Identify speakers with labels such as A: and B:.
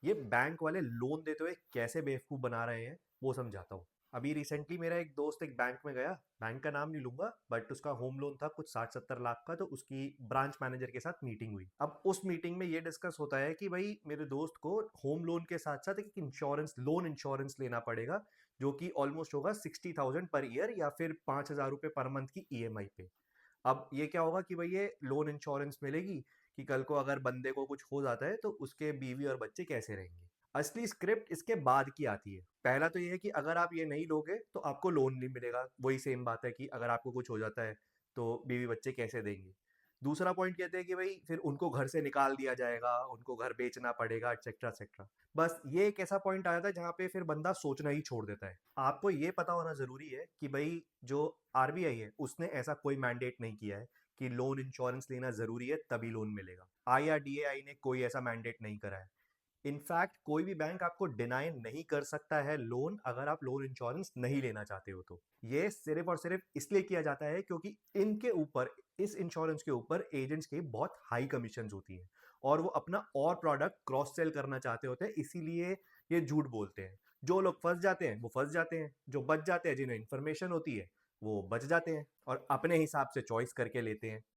A: ये बैंक वाले लोन देते हुए कैसे बेवकूफ बना रहे हैं वो समझाता हूँ। अभी रिसेंटली मेरा एक दोस्त एक बैंक में गया, बैंक का नाम नहीं लूंगा, बट उसका होम लोन था कुछ 60-70 लाख का, तो उसकी ब्रांच मैनेजर के साथ मीटिंग हुई। अब उस मीटिंग में ये डिस्कस होता है कि भाई मेरे दोस्त को होम लोन के साथ साथ एक इंश्योरेंस, लोन इंश्योरेंस लेना पड़ेगा, जो कि ऑलमोस्ट होगा 60,000 पर ईयर या फिर 5,000 रुपये पर मंथ की ईएमआई पे। अब ये क्या होगा कि भाई ये लोन इंश्योरेंस मिलेगी कि कल को अगर बंदे को कुछ हो जाता है तो उसके बीवी और बच्चे कैसे रहेंगे। असली स्क्रिप्ट इसके बाद की आती है। पहला तो ये है कि अगर आप ये नहीं लोगे तो आपको लोन नहीं मिलेगा, वही सेम बात है कि अगर आपको कुछ हो जाता है तो बीवी बच्चे कैसे देंगे। दूसरा पॉइंट कहते हैं कि भाई फिर उनको घर से निकाल दिया जाएगा, उनको घर बेचना पड़ेगा, एक्सेट्रा एक्सेट्रा। बस ये एक ऐसा पॉइंट आ जाता है जहाँ पे फिर बंदा सोचना ही छोड़ देता है। आपको ये पता होना जरूरी है कि भाई जो आरबीआई है उसने ऐसा कोई मैंडेट नहीं किया है कि लोन इंश्योरेंस लेना जरूरी है तभी लोन मिलेगा। आईआरडीएआई ने कोई ऐसा मैंडेट नहीं करा है। इनफैक्ट कोई भी बैंक आपको डिनाई नहीं कर सकता है लोन, अगर आप लोन इंश्योरेंस नहीं लेना चाहते हो तो। ये सिर्फ और सिर्फ इसलिए किया जाता है क्योंकि इनके ऊपर, इस इंश्योरेंस के ऊपर एजेंट्स की बहुत हाई कमीशन होती हैं और वो अपना और प्रोडक्ट क्रॉस सेल करना चाहते होते हैं, इसीलिए ये झूठ बोलते हैं। जो लोग फंस जाते हैं वो फंस जाते हैं, जो बच जाते हैं जिन्हें इन्फॉर्मेशन होती है वो बच जाते हैं और अपने हिसाब से चॉइस करके लेते हैं।